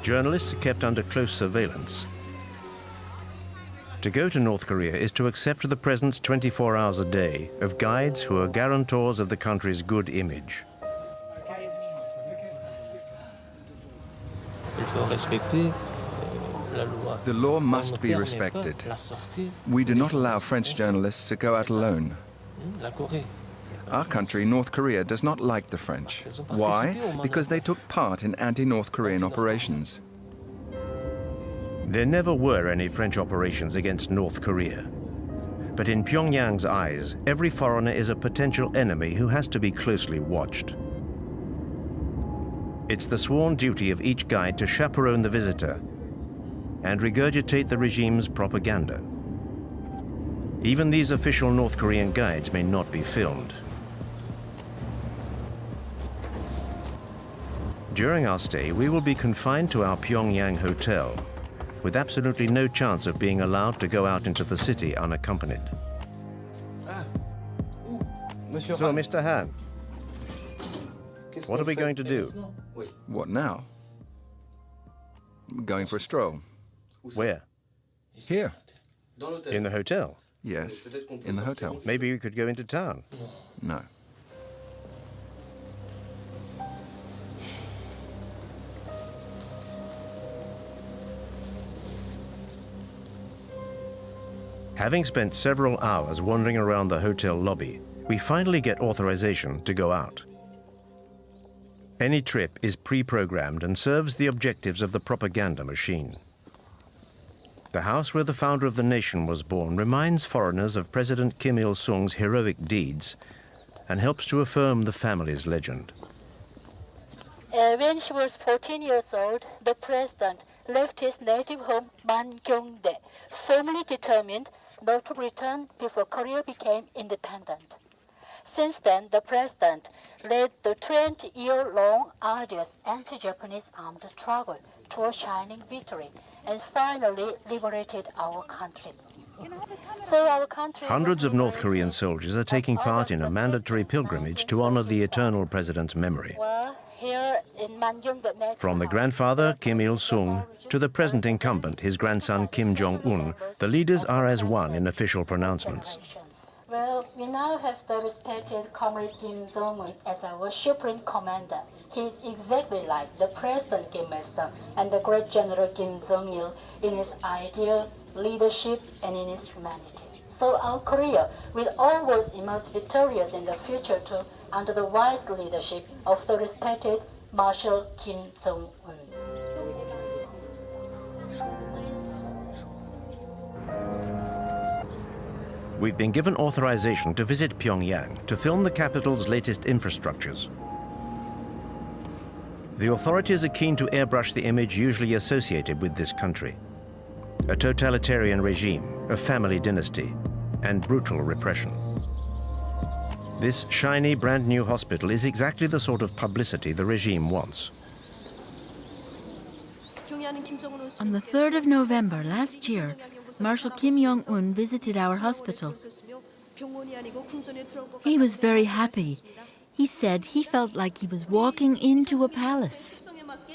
Journalists are kept under close surveillance. To go to North Korea is to accept the presence 24 hours a day of guides who are guarantors of the country's good image. The law must be respected. We do not allow French journalists to go out alone. Our country, North Korea, does not like the French. Why? Because they took part in anti-North Korean operations. There never were any French operations against North Korea. But in Pyongyang's eyes, every foreigner is a potential enemy who has to be closely watched. It's the sworn duty of each guide to chaperone the visitor and regurgitate the regime's propaganda. Even these official North Korean guides may not be filmed. During our stay, we will be confined to our Pyongyang hotel, with absolutely no chance of being allowed to go out into the city unaccompanied. So, Mr. Han, what are we going to do? What now? Going for a stroll. Where? Here. In the hotel? Yes, in the hotel. Maybe we could go into town. No. Having spent several hours wandering around the hotel lobby, we finally get authorization to go out. Any trip is pre-programmed and serves the objectives of the propaganda machine. The house where the founder of the nation was born reminds foreigners of President Kim Il-sung's heroic deeds and helps to affirm the family's legend. When she was 14 years old, the president left his native home, Mangyongdae, firmly determined not to return before Korea became independent. Since then, the president led the 20-year-long arduous anti-Japanese armed struggle to a shining victory and finally liberated our country. So our country... Hundreds of North Korean soldiers are taking part in a mandatory pilgrimage to honor the eternal president's memory. From the grandfather, Kim Il-sung, to the present incumbent, his grandson, Kim Jong-un, the leaders are as one in official pronouncements. Well, we now have the respected Comrade Kim Jong-un as our Supreme Commander. He is exactly like the President Kim Il-sung and the great General Kim Jong-il in his ideal leadership and in his humanity. So our Korea will always emerge victorious in the future too, under the wise leadership of the respected Marshal Kim Jong-un. We've been given authorization to visit Pyongyang to film the capital's latest infrastructures. The authorities are keen to airbrush the image usually associated with this country: a totalitarian regime, a family dynasty, and brutal repression. This shiny, brand new hospital is exactly the sort of publicity the regime wants. On the 3rd of November last year, Marshal Kim Jong-un visited our hospital. He was very happy. He said he felt like he was walking into a palace.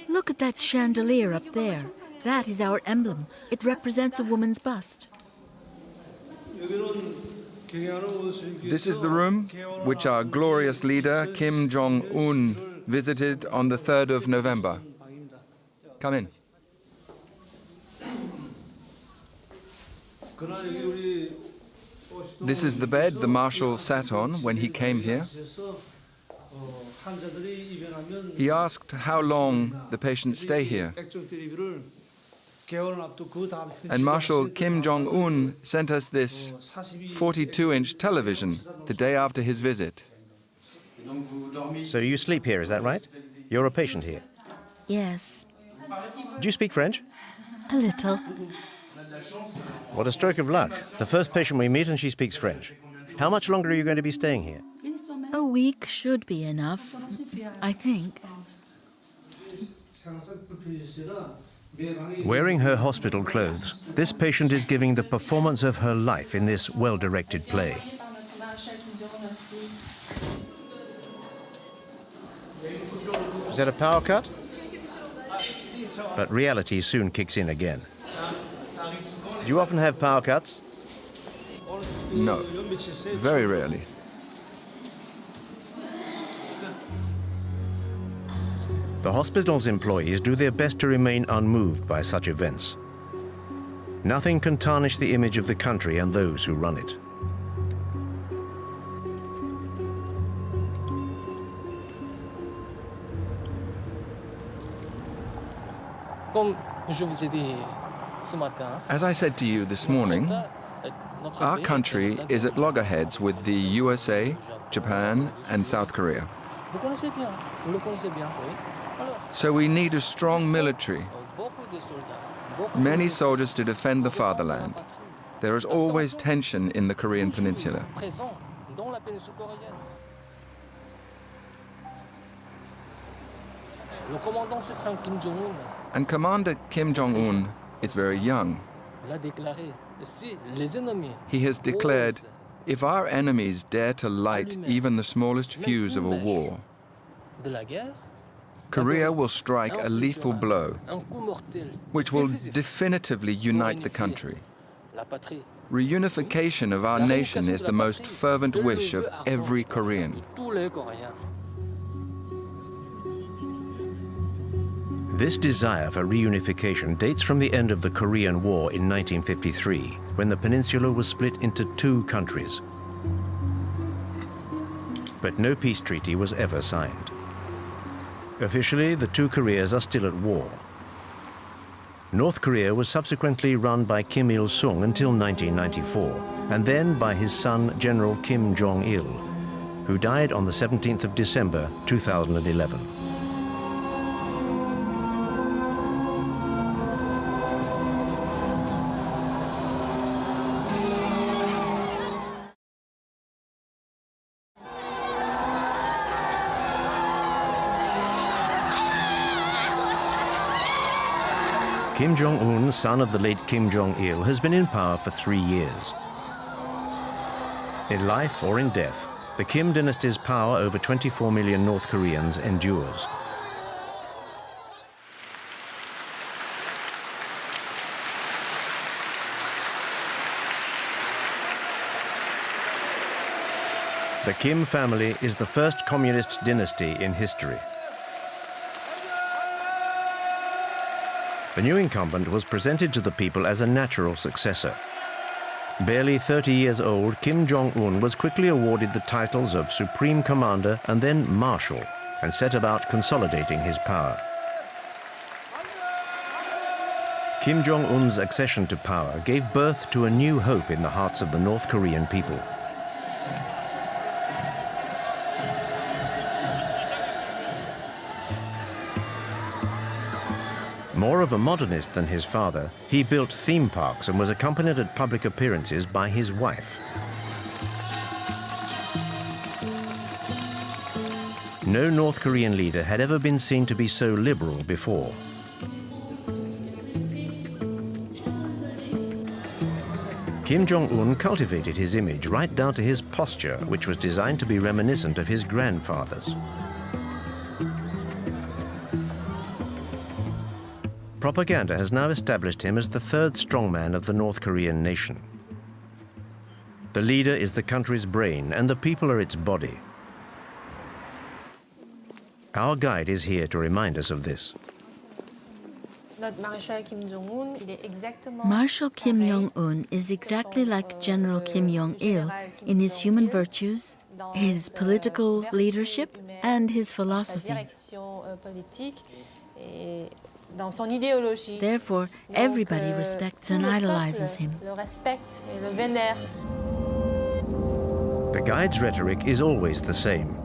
Look at that chandelier up there. That is our emblem. It represents a woman's bust. This is the room which our glorious leader, Kim Jong-un, visited on the 3rd of November. Come in. This is the bed the Marshal sat on when he came here. He asked how long the patients stay here. And Marshal Kim Jong-un sent us this 42-inch television the day after his visit. So you sleep here, is that right? You're a patient here? Yes. Do you speak French? A little. What a stroke of luck. The first patient we meet and she speaks French. How much longer are you going to be staying here? A week should be enough, I think. Wearing her hospital clothes, this patient is giving the performance of her life in this well-directed play. Is that a power cut? But reality soon kicks in again. Do you often have power cuts? No, very rarely. The hospital's employees do their best to remain unmoved by such events. Nothing can tarnish the image of the country and those who run it. As I said to you this morning, our country is at loggerheads with the USA, Japan, and South Korea. So we need a strong military, many soldiers to defend the fatherland. There is always tension in the Korean peninsula. And Commander Kim Jong-un is very young. He has declared, if our enemies dare to light even the smallest fuse of a war, Korea will strike a lethal blow, which will definitively unite the country. Reunification of our nation is the most fervent wish of every Korean. This desire for reunification dates from the end of the Korean War in 1953, when the peninsula was split into two countries. But no peace treaty was ever signed. Officially, the two Koreas are still at war. North Korea was subsequently run by Kim Il-sung until 1994, and then by his son, General Kim Jong-il, who died on the 17th of December, 2011. Kim Jong-un, son of the late Kim Jong-il, has been in power for 3 years. In life or in death, the Kim dynasty's power over 24 million North Koreans endures. The Kim family is the first communist dynasty in history. The new incumbent was presented to the people as a natural successor. Barely 30 years old, Kim Jong-un was quickly awarded the titles of Supreme Commander and then Marshal, and set about consolidating his power. Kim Jong-un's accession to power gave birth to a new hope in the hearts of the North Korean people. More of a modernist than his father, he built theme parks and was accompanied at public appearances by his wife. No North Korean leader had ever been seen to be so liberal before. Kim Jong-un cultivated his image right down to his posture, which was designed to be reminiscent of his grandfather's. Propaganda has now established him as the third strongman of the North Korean nation. The leader is the country's brain and the people are its body. Our guide is here to remind us of this. Marshal Kim Jong-un is exactly like General Kim Jong-il in his human virtues, his political leadership, and his philosophy. Therefore, everybody respects and idolizes him. The guide's rhetoric is always the same.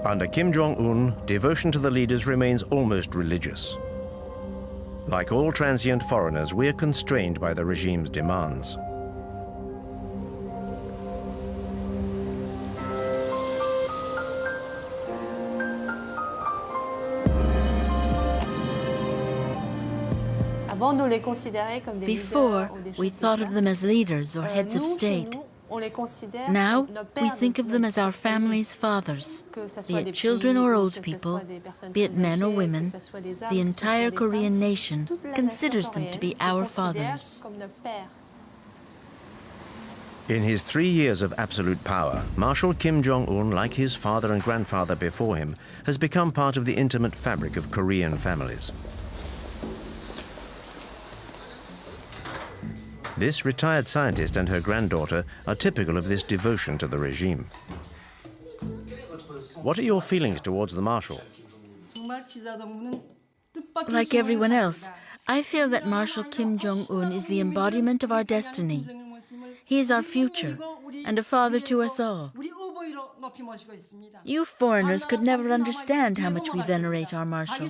Under Kim Jong-un, devotion to the leaders remains almost religious. Like all transient foreigners, we are constrained by the regime's demands. Before, we thought of them as leaders or heads of state. Now we think of them as our family's fathers, be it children or old people, be it men or women. The entire Korean nation considers them to be our fathers. In his 3 years of absolute power, Marshal Kim Jong-un, like his father and grandfather before him, has become part of the intimate fabric of Korean families. This retired scientist and her granddaughter are typical of this devotion to the regime. What are your feelings towards the Marshal? Like everyone else, I feel that Marshal Kim Jong-un is the embodiment of our destiny. He is our future and a father to us all. You foreigners could never understand how much we venerate our Marshal.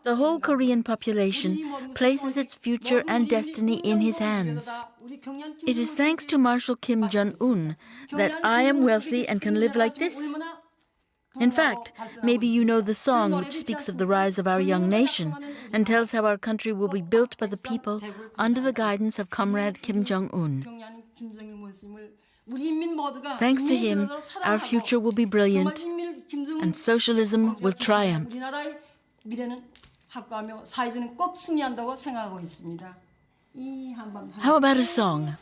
The whole Korean population places its future and destiny in his hands. It is thanks to Marshal Kim Jong-un that I am wealthy and can live like this. In fact, maybe you know the song which speaks of the rise of our young nation and tells how our country will be built by the people under the guidance of Comrade Kim Jong-un. Thanks to him, our future will be brilliant and socialism will triumph. How about a song?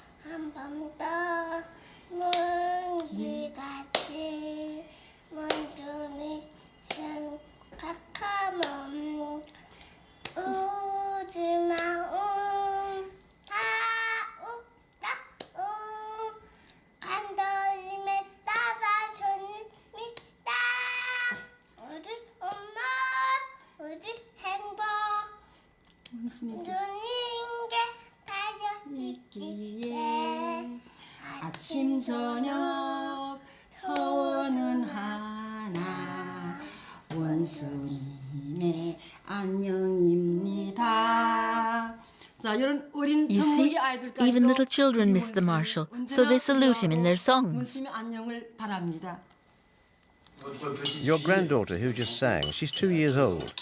아침 저녁 소원은 하나 원수님의 안녕입니다. You see, even little children miss the Marshal, so they salute him in their songs. Your granddaughter who just sang, she's 2 years old.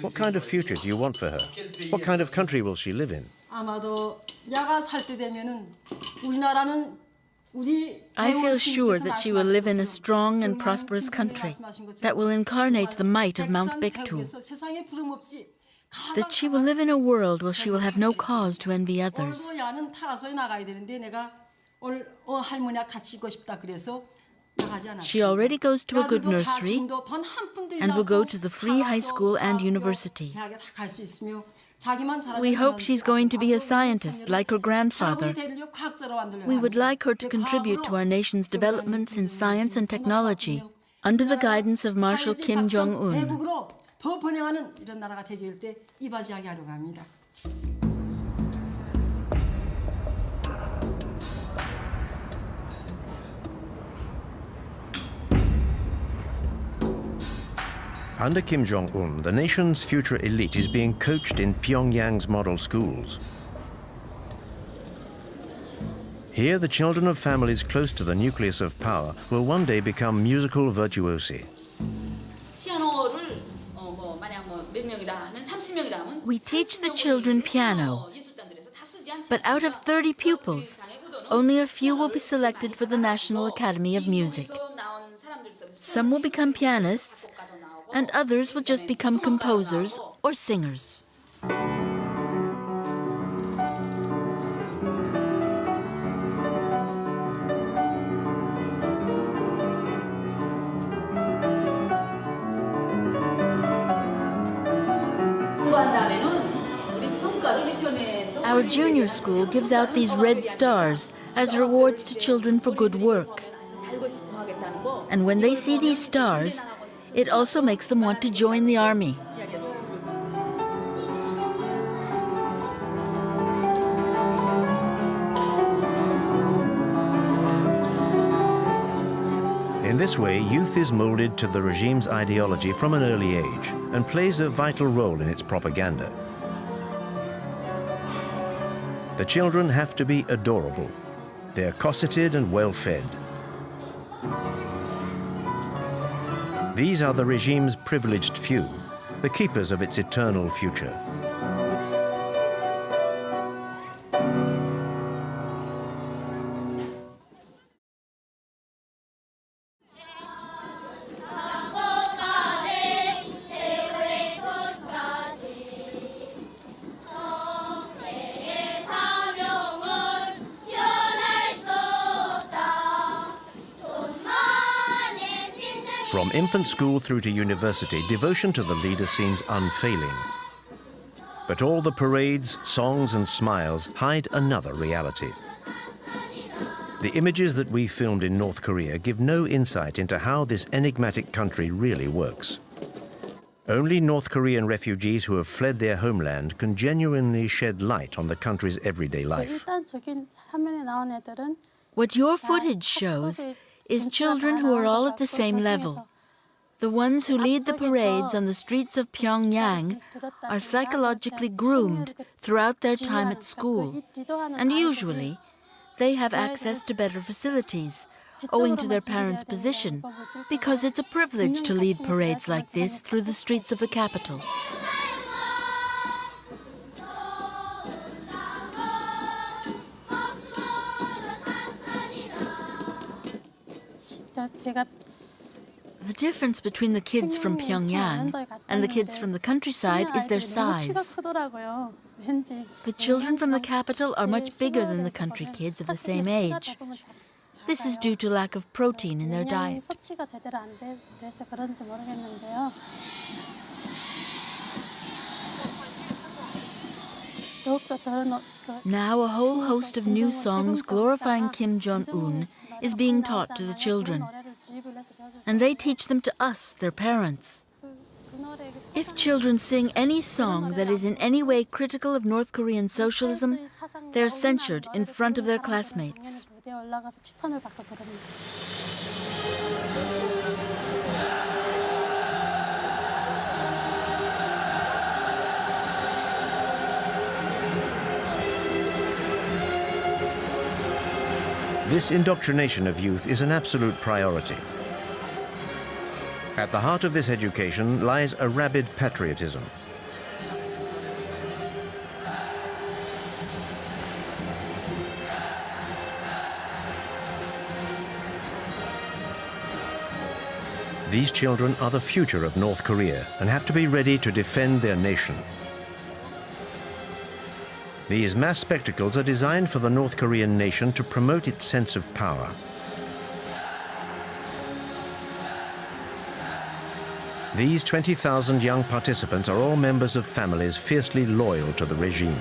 What kind of future do you want for her? What kind of country will she live in? I feel sure that she will live in a strong and prosperous country that will incarnate the might of Mount Baekdu. That she will live in a world where she will have no cause to envy others. She already goes to a good nursery and will go to the free high school and university. We hope she's going to be a scientist like her grandfather. We would like her to contribute to our nation's developments in science and technology under the guidance of Marshal Kim Jong-un. Under Kim Jong-un, the nation's future elite is being coached in Pyongyang's model schools. Here, the children of families close to the nucleus of power will one day become musical virtuosi. We teach the children piano, but out of 30 pupils, only a few will be selected for the National Academy of Music. Some will become pianists, and others will just become composers or singers. Our junior school gives out these red stars as rewards to children for good work. And when they see these stars, it also makes them want to join the army. In this way, youth is molded to the regime's ideology from an early age and plays a vital role in its propaganda. The children have to be adorable. They're cosseted and well-fed. These are the regime's privileged few, the keepers of its eternal future. From infant school through to university, devotion to the leader seems unfailing. But all the parades, songs and smiles hide another reality. The images that we filmed in North Korea give no insight into how this enigmatic country really works. Only North Korean refugees who have fled their homeland can genuinely shed light on the country's everyday life. What your footage shows is children who are all at the same level. The ones who lead the parades on the streets of Pyongyang are psychologically groomed throughout their time at school, and usually they have access to better facilities, owing to their parents' position, because it's a privilege to lead parades like this through the streets of the capital. The difference between the kids from Pyongyang and the kids from the countryside is their size. The children from the capital are much bigger than the country kids of the same age. This is due to lack of protein in their diet. Now a whole host of new songs glorifying Kim Jong-un is being taught to the children. And they teach them to us, their parents. If children sing any song that is in any way critical of North Korean socialism, they're censured in front of their classmates. This indoctrination of youth is an absolute priority. At the heart of this education lies a rabid patriotism. These children are the future of North Korea and have to be ready to defend their nation. These mass spectacles are designed for the North Korean nation to promote its sense of power. These 20,000 young participants are all members of families fiercely loyal to the regime.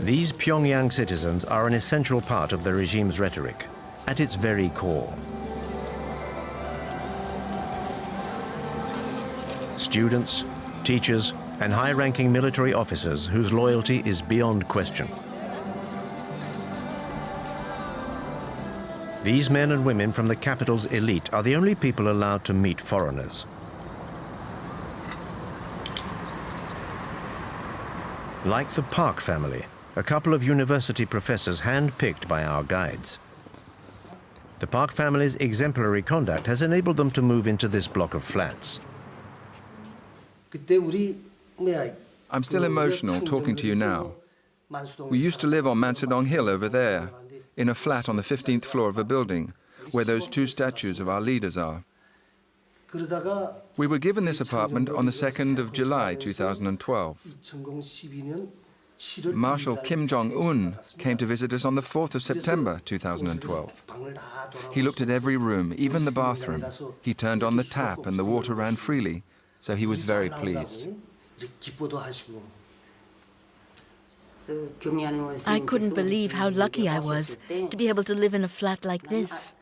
These Pyongyang citizens are an essential part of the regime's rhetoric, at its very core. Students, teachers, and high-ranking military officers whose loyalty is beyond question. These men and women from the capital's elite are the only people allowed to meet foreigners. Like the Park family, a couple of university professors hand-picked by our guides. The Park family's exemplary conduct has enabled them to move into this block of flats. I'm still emotional talking to you now. We used to live on Mansadong Hill over there, in a flat on the 15th floor of a building, where those two statues of our leaders are. We were given this apartment on the 2nd of July 2012. Marshal Kim Jong-un came to visit us on the 4th of September 2012. He looked at every room, even the bathroom. He turned on the tap and the water ran freely, so he was very pleased. I couldn't believe how lucky I was to be able to live in a flat like this.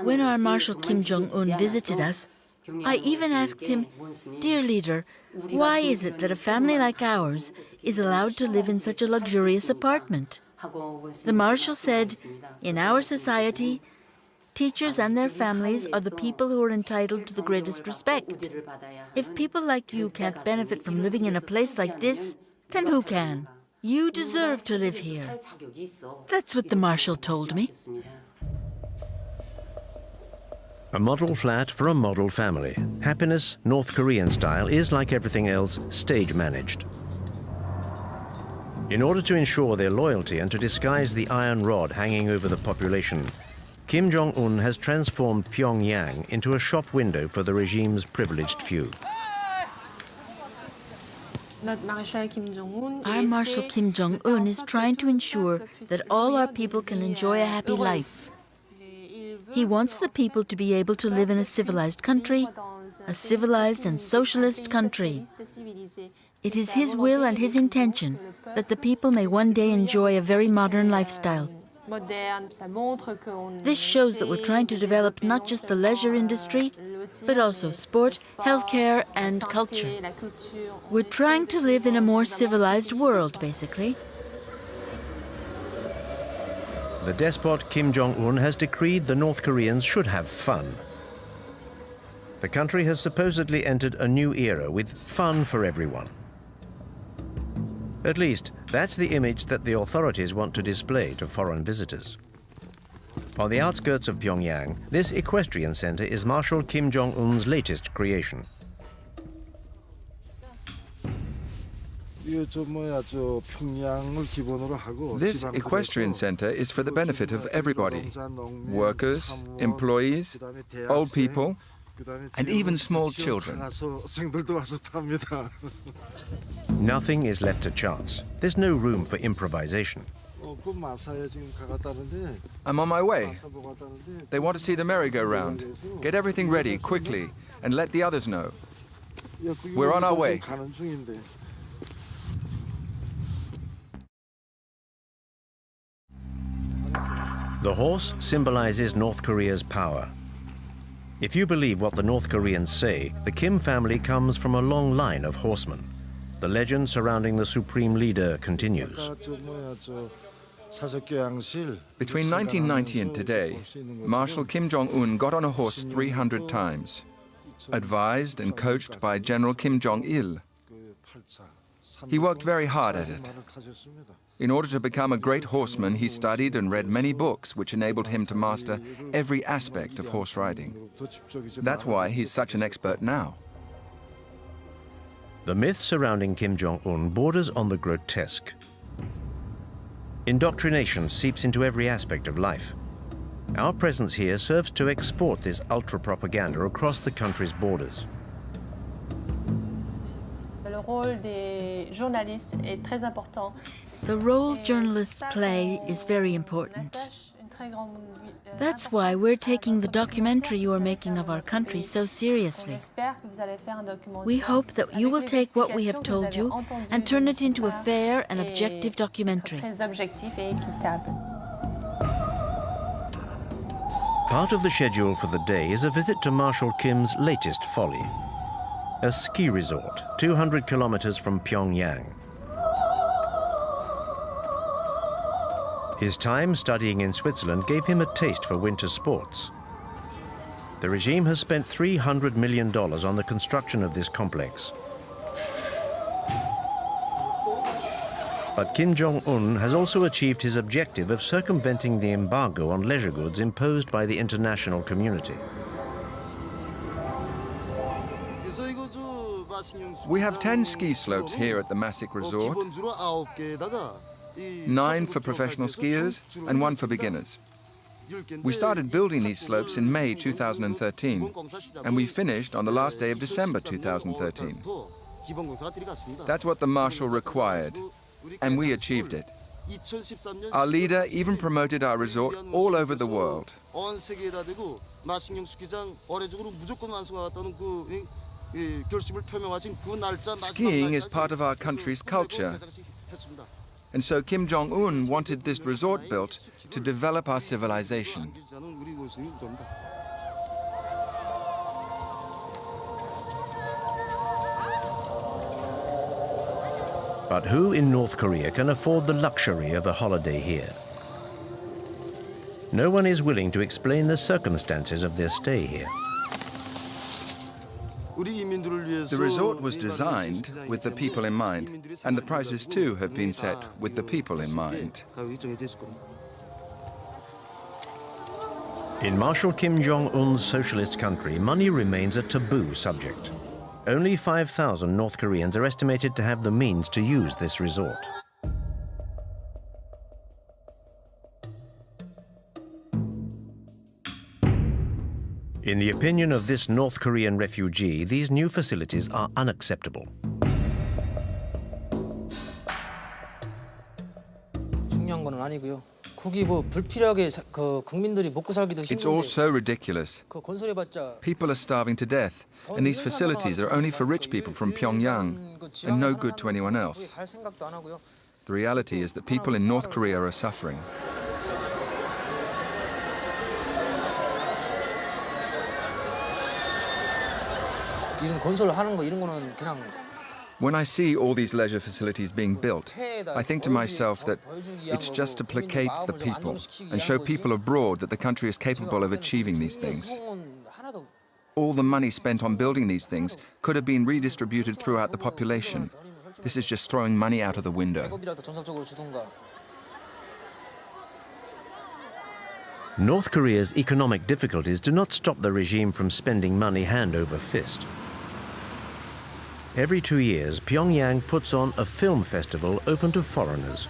When our Marshal Kim Jong-un visited us, I even asked him, "Dear leader, why is it that a family like ours is allowed to live in such a luxurious apartment?" The Marshal said, "In our society, teachers and their families are the people who are entitled to the greatest respect. If people like you can't benefit from living in a place like this, then who can? You deserve to live here." That's what the Marshal told me. A model flat for a model family. Happiness, North Korean style, is, like everything else, stage managed. In order to ensure their loyalty and to disguise the iron rod hanging over the population, Kim Jong-un has transformed Pyongyang into a shop window for the regime's privileged few. Our Marshal Kim Jong-un is trying to ensure that all our people can enjoy a happy life. He wants the people to be able to live in a civilized country, a civilized and socialist country. It is his will and his intention that the people may one day enjoy a very modern lifestyle. This shows that we're trying to develop not just the leisure industry, but also sport, healthcare, and culture. We're trying to live in a more civilized world, basically. The despot Kim Jong-un has decreed the North Koreans should have fun. The country has supposedly entered a new era with fun for everyone. At least, that's the image that the authorities want to display to foreign visitors. On the outskirts of Pyongyang, this equestrian center is Marshal Kim Jong-un's latest creation. This equestrian center is for the benefit of everybody: workers, employees, old people, and even small children. Nothing is left to chance. There's no room for improvisation. I'm on my way. They want to see the merry-go-round. Get everything ready quickly and let the others know. We're on our way. The horse symbolizes North Korea's power. If you believe what the North Koreans say, the Kim family comes from a long line of horsemen. The legend surrounding the supreme leader continues. Between 1990 and today, Marshal Kim Jong-un got on a horse 300 times, advised and coached by General Kim Jong-il. He worked very hard at it. In order to become a great horseman, he studied and read many books which enabled him to master every aspect of horse riding. That's why he's such an expert now. The myth surrounding Kim Jong-un borders on the grotesque. Indoctrination seeps into every aspect of life. Our presence here serves to export this ultra-propaganda across the country's borders. The role journalists play is very important. That's why we're taking the documentary you are making of our country so seriously. We hope that you will take what we have told you and turn it into a fair and objective documentary. Part of the schedule for the day is a visit to Marshal Kim's latest folly, a ski resort 200 kilometers from Pyongyang. His time studying in Switzerland gave him a taste for winter sports. The regime has spent $300 million on the construction of this complex. But Kim Jong-un has also achieved his objective of circumventing the embargo on leisure goods imposed by the international community. We have 10 ski slopes here at the Masik Resort, 9 for professional skiers and 1 for beginners. We started building these slopes in May 2013, and we finished on the last day of December 2013. That's what the Marshal required, and we achieved it. Our leader even promoted our resort all over the world. Skiing is part of our country's culture. And so Kim Jong-un wanted this resort built to develop our civilization. But who in North Korea can afford the luxury of a holiday here? No one is willing to explain the circumstances of their stay here. The resort was designed with the people in mind, and the prices too have been set with the people in mind. In Marshal Kim Jong-un's socialist country, money remains a taboo subject. Only 5,000 North Koreans are estimated to have the means to use this resort. In the opinion of this North Korean refugee, these new facilities are unacceptable. It's all so ridiculous. People are starving to death, and these facilities are only for rich people from Pyongyang and no good to anyone else. The reality is that people in North Korea are suffering. When I see all these leisure facilities being built, I think to myself that it's just to placate the people and show people abroad that the country is capable of achieving these things. All the money spent on building these things could have been redistributed throughout the population. This is just throwing money out of the window. North Korea's economic difficulties do not stop the regime from spending money hand over fist. Every 2 years, Pyongyang puts on a film festival open to foreigners.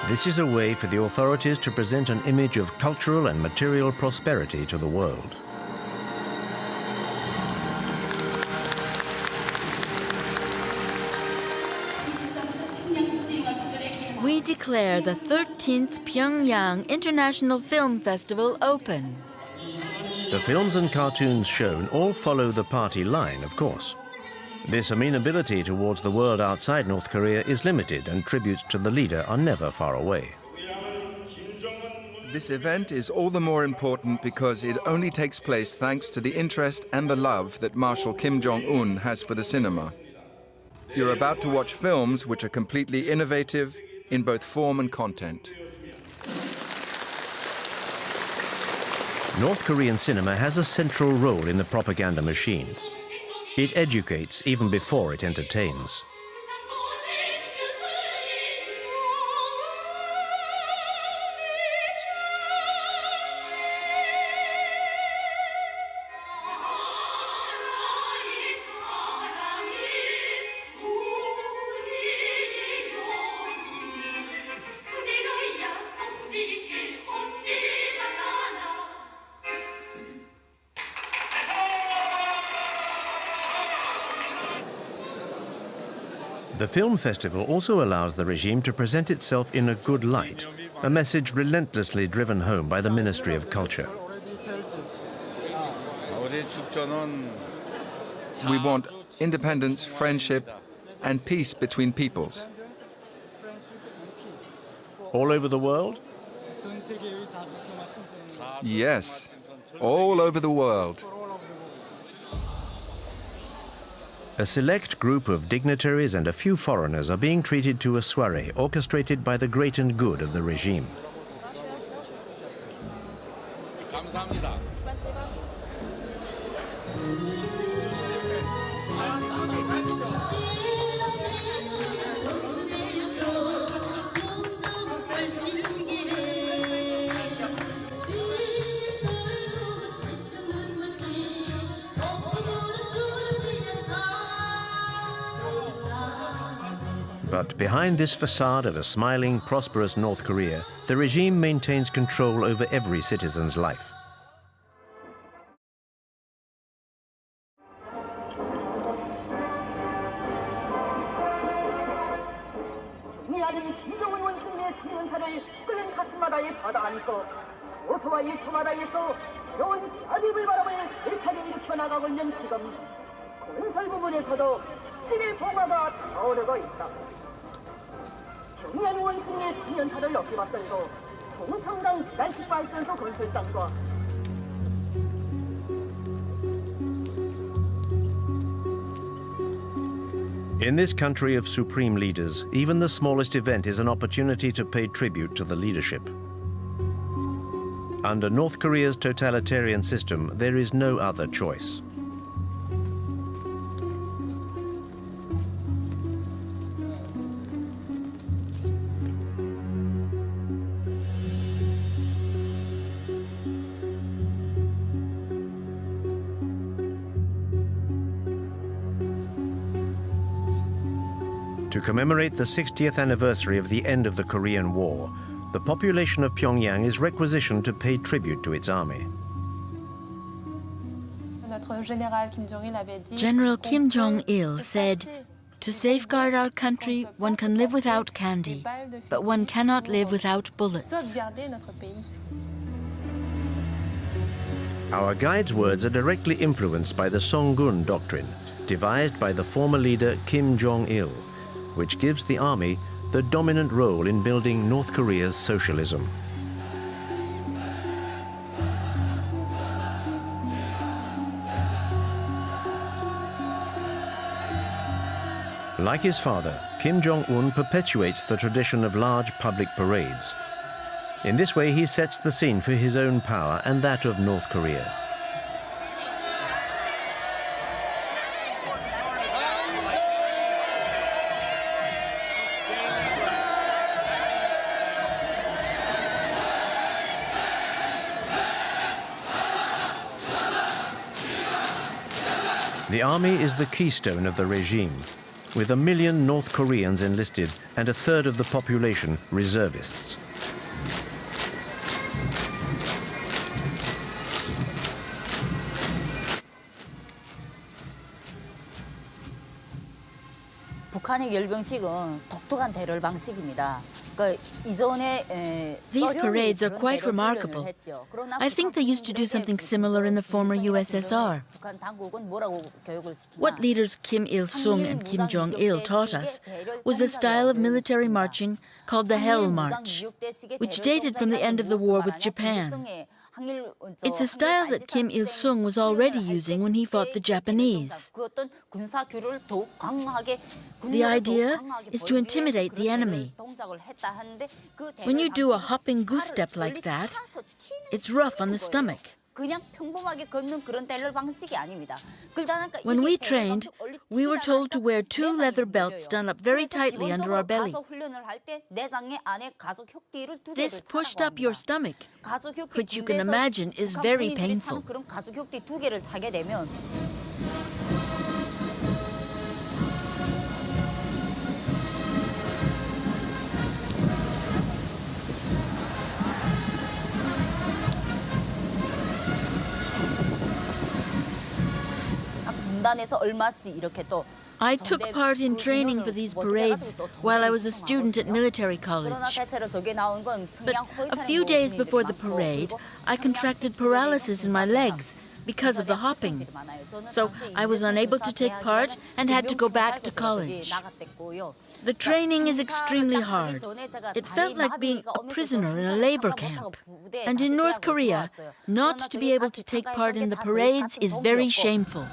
This is a way for the authorities to present an image of cultural and material prosperity to the world. We declare the 13th Pyongyang International Film Festival open. The films and cartoons shown all follow the party line, of course. This amenability towards the world outside North Korea is limited, and tributes to the leader are never far away. This event is all the more important because it only takes place thanks to the interest and the love that Marshal Kim Jong-un has for the cinema. You're about to watch films which are completely innovative in both form and content. North Korean cinema has a central role in the propaganda machine. It educates even before it entertains. The film festival also allows the regime to present itself in a good light, a message relentlessly driven home by the Ministry of Culture. We want independence, friendship, and peace between peoples. All over the world? Yes, all over the world. A select group of dignitaries and a few foreigners are being treated to a soirée orchestrated by the great and good of the regime. But behind this facade of a smiling, prosperous North Korea, the regime maintains control over every citizen's life. 경량 원숭이의 10년차를 넘게 맞서서 정청강 기관식 발전소 건설상과 In this country of supreme leaders, even the smallest event is an opportunity to pay tribute to the leadership. Under North Korea's totalitarian system, there is no other choice. To commemorate the 60th anniversary of the end of the Korean War, the population of Pyongyang is requisitioned to pay tribute to its army. General Kim Jong-il said, "To safeguard our country, one can live without candy, but one cannot live without bullets." Our guide's words are directly influenced by the Songun doctrine, devised by the former leader Kim Jong-il, which gives the army the dominant role in building North Korea's socialism. Like his father, Kim Jong-un perpetuates the tradition of large public parades. In this way, he sets the scene for his own power and that of North Korea. The army is the keystone of the regime, with 1 million North Koreans enlisted and 1/3 of the population reservists. These parades are quite remarkable. I think they used to do something similar in the former USSR. What leaders Kim Il-sung and Kim Jong-il taught us was a style of military marching called the Hell March, which dated from the end of the war with Japan. It's a style that Kim Il-sung was already using when he fought the Japanese. The idea is to intimidate the enemy. When you do a hopping goose step like that, it's rough on the stomach. When we trained, we were told to wear 2 leather belts done up very tightly under our belly. This pushed up your stomach, which you can imagine is very painful. I took part in training for these parades while I was a student at military college. But a few days before the parade, I contracted paralysis in my legs because of the hopping. So I was unable to take part and had to go back to college. The training is extremely hard. It felt like being a prisoner in a labor camp. And in North Korea, not to be able to take part in the parades is very shameful.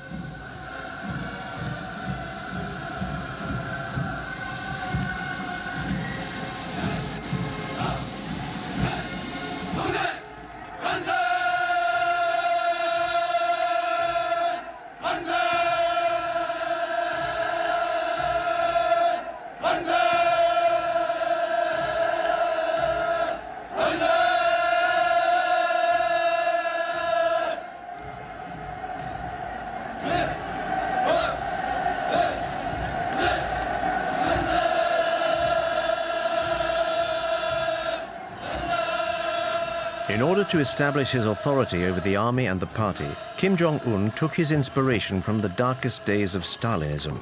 In order to establish his authority over the army and the party, Kim Jong-un took his inspiration from the darkest days of Stalinism.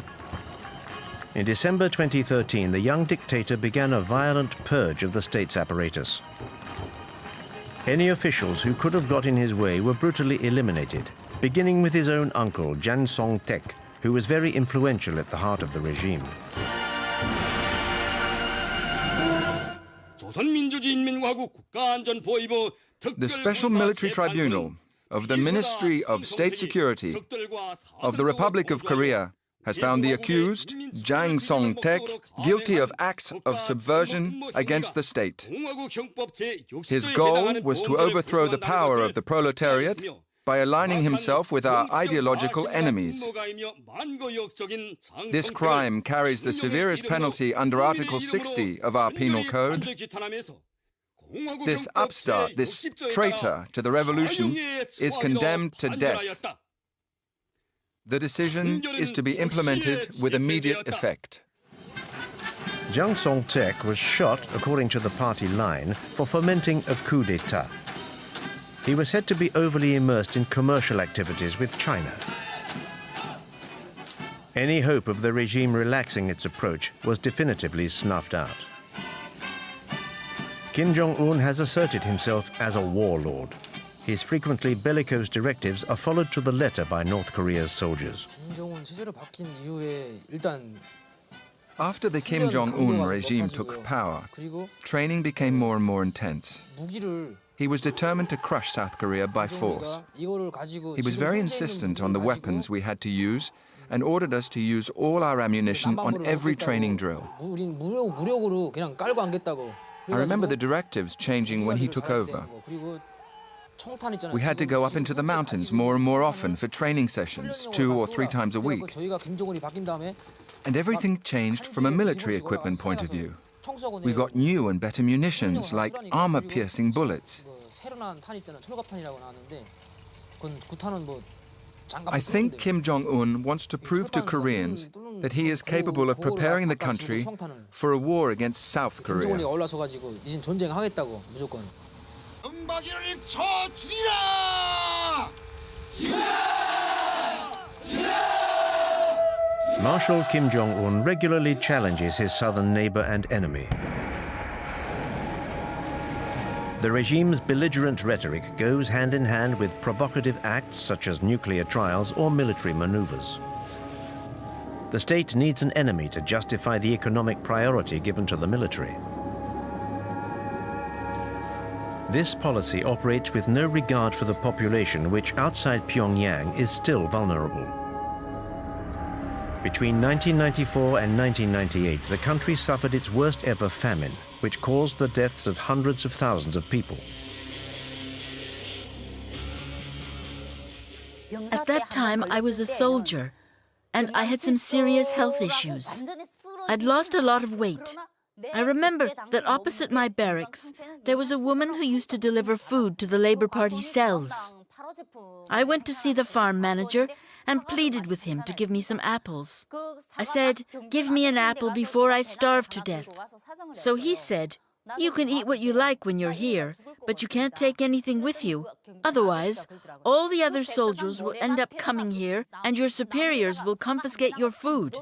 In December 2013, the young dictator began a violent purge of the state's apparatus. Any officials who could have got in his way were brutally eliminated, beginning with his own uncle, Jan Song-taek, who was very influential at the heart of the regime. The Special Military Tribunal of the Ministry of State Security of the Republic of Korea has found the accused, Jang Song-taek, guilty of acts of subversion against the state. His goal was to overthrow the power of the proletariat by aligning himself with our ideological enemies. This crime carries the severest penalty under Article 60 of our Penal Code. This upstart, this traitor to the revolution, is condemned to death. The decision is to be implemented with immediate effect. Jiang Song-tek was shot, according to the party line, for fomenting a coup d'etat. He was said to be overly immersed in commercial activities with China. Any hope of the regime relaxing its approach was definitively snuffed out. Kim Jong-un has asserted himself as a warlord. His frequently bellicose directives are followed to the letter by North Korea's soldiers. After the Kim Jong-un regime took power, training became more and more intense. He was determined to crush South Korea by force. He was very insistent on the weapons we had to use and ordered us to use all our ammunition on every training drill. I remember the directives changing when he took over. We had to go up into the mountains more and more often for training sessions, 2 or 3 times a week. And everything changed from a military equipment point of view. We got new and better munitions, like armor-piercing bullets. I think Kim Jong-un wants to prove to Koreans that he is capable of preparing the country for a war against South Korea. Marshal Kim Jong-un regularly challenges his southern neighbor and enemy. The regime's belligerent rhetoric goes hand in hand with provocative acts such as nuclear trials or military maneuvers. The state needs an enemy to justify the economic priority given to the military. This policy operates with no regard for the population, which outside Pyongyang is still vulnerable. Between 1994 and 1998, the country suffered its worst ever famine, which caused the deaths of hundreds of thousands of people. At that time, I was a soldier, and I had some serious health issues. I'd lost a lot of weight. I remember that opposite my barracks, there was a woman who used to deliver food to the Labour Party cells. I went to see the farm manager and pleaded with him to give me some apples. I said, "Give me an apple before I starve to death." So he said, "You can eat what you like when you're here, but you can't take anything with you. Otherwise, all the other soldiers will end up coming here and your superiors will confiscate your food."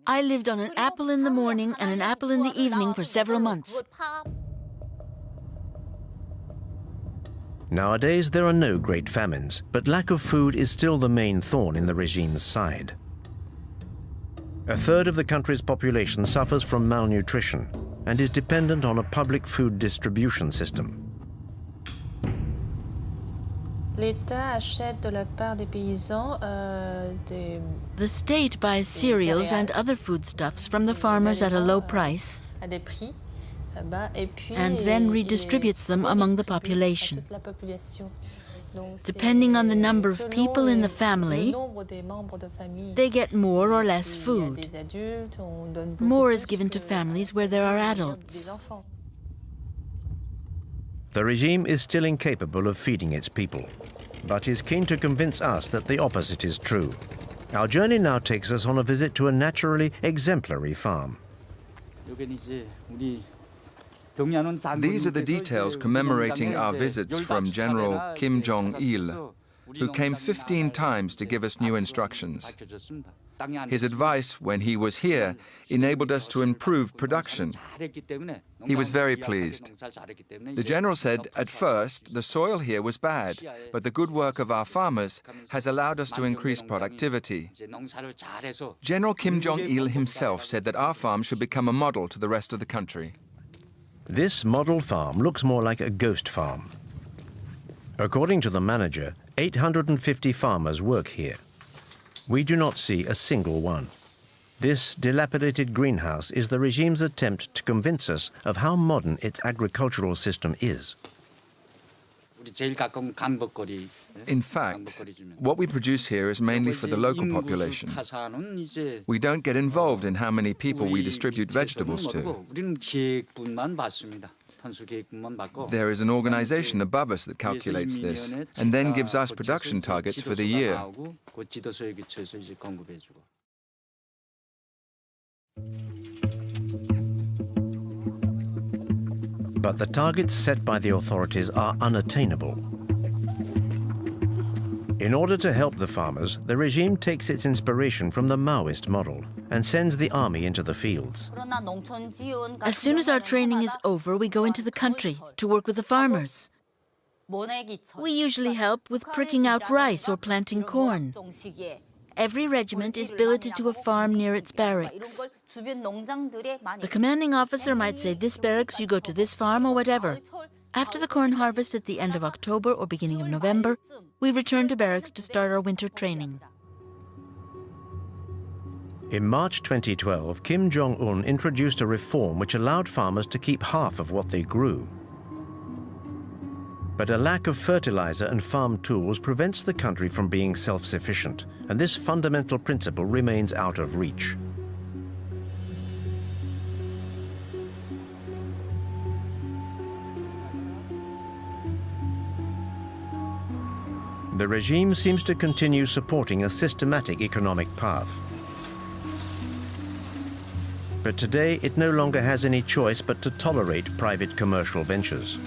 I lived on an apple in the morning and an apple in the evening for several months. Nowadays, there are no great famines, but lack of food is still the main thorn in the regime's side. A third of the country's population suffers from malnutrition and is dependent on a public food distribution system. L'État achète de la part des paysans des... The state buys cereals and other foodstuffs from the farmers at a low price à des prix bas, et puis and then redistributes them among the population. Depending on the number of people in the family, they get more or less food. More is given to families where there are adults. The regime is still incapable of feeding its people, but is keen to convince us that the opposite is true. Our journey now takes us on a visit to a naturally exemplary farm. These are the details commemorating our visits from General Kim Jong-il, who came 15 times to give us new instructions. His advice when he was here enabled us to improve production. He was very pleased. The general said, at first, the soil here was bad, but the good work of our farmers has allowed us to increase productivity. General Kim Jong-il himself said that our farm should become a model to the rest of the country. This model farm looks more like a ghost farm. According to the manager, 850 farmers work here. We do not see a single one. This dilapidated greenhouse is the regime's attempt to convince us of how modern its agricultural system is. In fact, what we produce here is mainly for the local population. We don't get involved in how many people we distribute vegetables to. There is an organization above us that calculates this and then gives us production targets for the year. But the targets set by the authorities are unattainable. In order to help the farmers, the regime takes its inspiration from the Maoist model and sends the army into the fields. As soon as our training is over, we go into the country to work with the farmers. We usually help with pricking out rice or planting corn. Every regiment is billeted to a farm near its barracks. The commanding officer might say, this barracks, you go to this farm, or whatever. After the corn harvest at the end of October or beginning of November, we return to barracks to start our winter training. In March 2012, Kim Jong-un introduced a reform which allowed farmers to keep half of what they grew. But a lack of fertilizer and farm tools prevents the country from being self-sufficient, and this fundamental principle remains out of reach. The regime seems to continue supporting a systematic economic path. But today, it no longer has any choice but to tolerate private commercial ventures.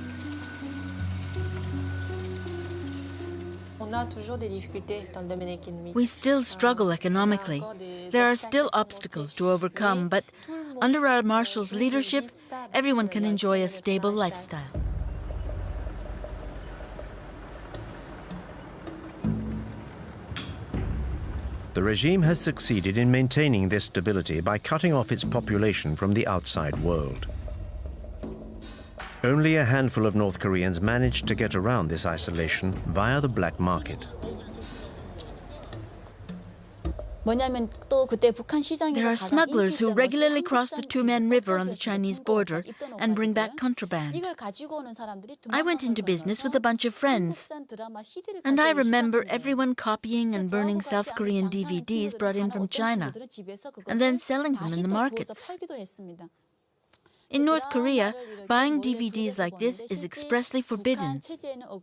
We still struggle economically. There are still obstacles to overcome, but under our marshal's leadership, everyone can enjoy a stable lifestyle. The regime has succeeded in maintaining this stability by cutting off its population from the outside world. Only a handful of North Koreans managed to get around this isolation via the black market. There are smugglers who regularly cross the Tumen River on the Chinese border and bring back contraband. I went into business with a bunch of friends, and I remember everyone copying and burning South Korean DVDs brought in from China, and then selling them in the markets. In North Korea, buying DVDs like this is expressly forbidden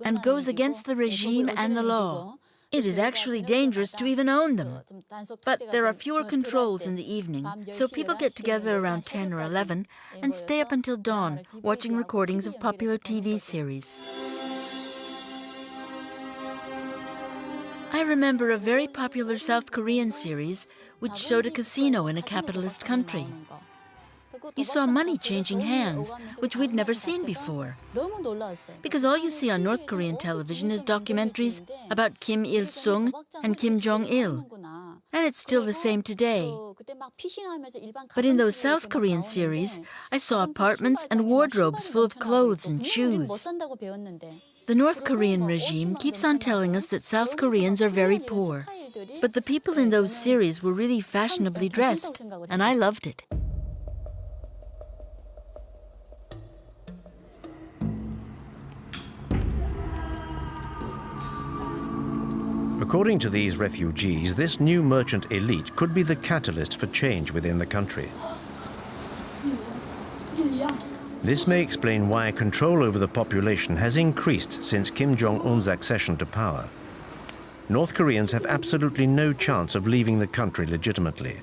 and goes against the regime and the law. It is actually dangerous to even own them. But there are fewer controls in the evening, so people get together around 10 or 11 and stay up until dawn watching recordings of popular TV series. I remember a very popular South Korean series which showed a casino in a capitalist country. You saw money changing hands, which we'd never seen before. Because all you see on North Korean television is documentaries about Kim Il-sung and Kim Jong-il. And it's still the same today. But in those South Korean series, I saw apartments and wardrobes full of clothes and shoes. The North Korean regime keeps on telling us that South Koreans are very poor. But the people in those series were really fashionably dressed, and I loved it. According to these refugees, this new merchant elite could be the catalyst for change within the country. This may explain why control over the population has increased since Kim Jong-un's accession to power. North Koreans have absolutely no chance of leaving the country legitimately.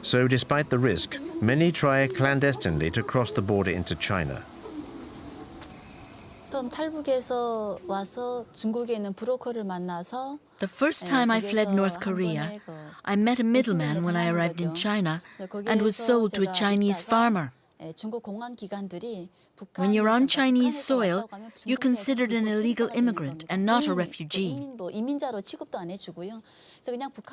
So despite the risk, many try clandestinely to cross the border into China. The first time I fled North Korea, I met a middleman when I arrived in China and was sold to a Chinese farmer. When you're on Chinese soil, you're considered an illegal immigrant and not a refugee.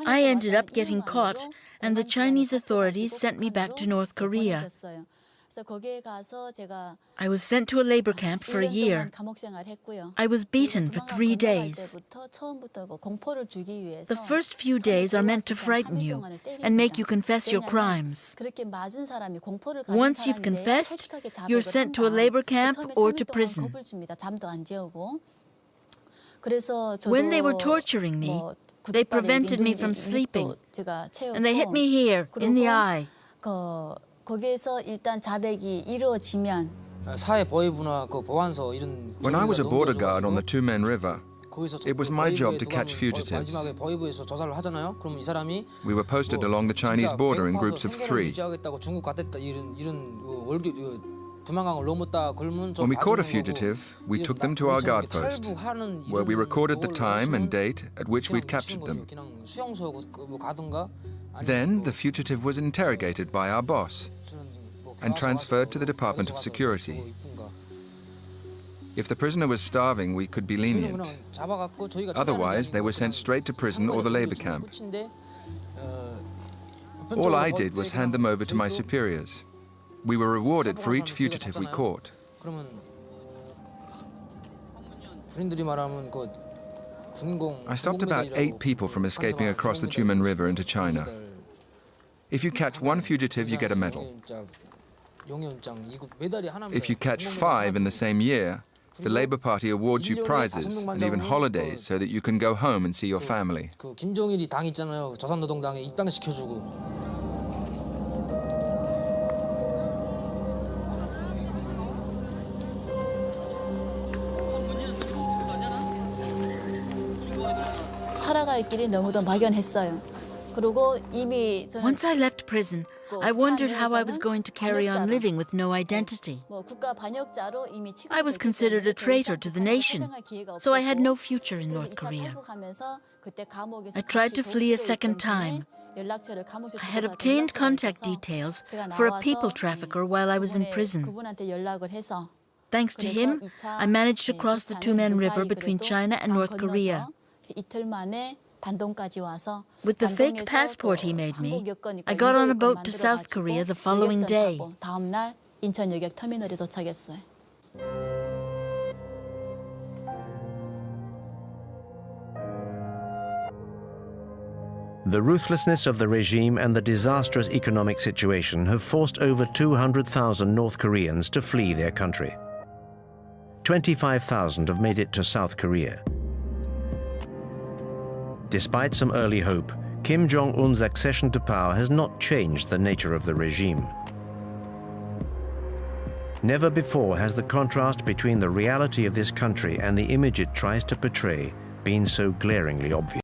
I ended up getting caught, and the Chinese authorities sent me back to North Korea. I was sent to a labor camp for a year. I was beaten for 3 days. The first few days are meant to frighten you and make you confess your crimes. Once you've confessed, you're sent to a labor camp or to prison. When they were torturing me, they prevented me from sleeping, and they hit me here, in the eye. When I was a border guard on the Tumen River, it was my job to catch fugitives. We were posted along the Chinese border in groups of 3. When we caught a fugitive, we took them to our guard post, where we recorded the time and date at which we'd captured them. Then the fugitive was interrogated by our boss and transferred to the Department of Security. If the prisoner was starving, we could be lenient. Otherwise, they were sent straight to prison or the labor camp. All I did was hand them over to my superiors. We were rewarded for each fugitive we caught. I stopped about 8 people from escaping across the Tumen River into China. If you catch 1 fugitive, you get a medal. If you catch 5 in the same year, the Labour Party awards you prizes and even holidays so that you can go home and see your family. 살아갈 길이 너무도 막연했어요. 그리고 이미 Once I left prison, I wondered how I was going to carry on living with no identity. I was considered a traitor to the nation, so I had no future in North Korea. I tried to flee a second time. I had obtained contact details for a people trafficker while I was in prison. Thanks to him, I managed to cross the Tumen River between China and North Korea. With the fake passport he made me, I got on a boat to South Korea the following day. The ruthlessness of the regime and the disastrous economic situation have forced over 200,000 North Koreans to flee their country. 25,000 have made it to South Korea. Despite some early hope, Kim Jong-un's accession to power has not changed the nature of the regime. Never before has the contrast between the reality of this country and the image it tries to portray been so glaringly obvious.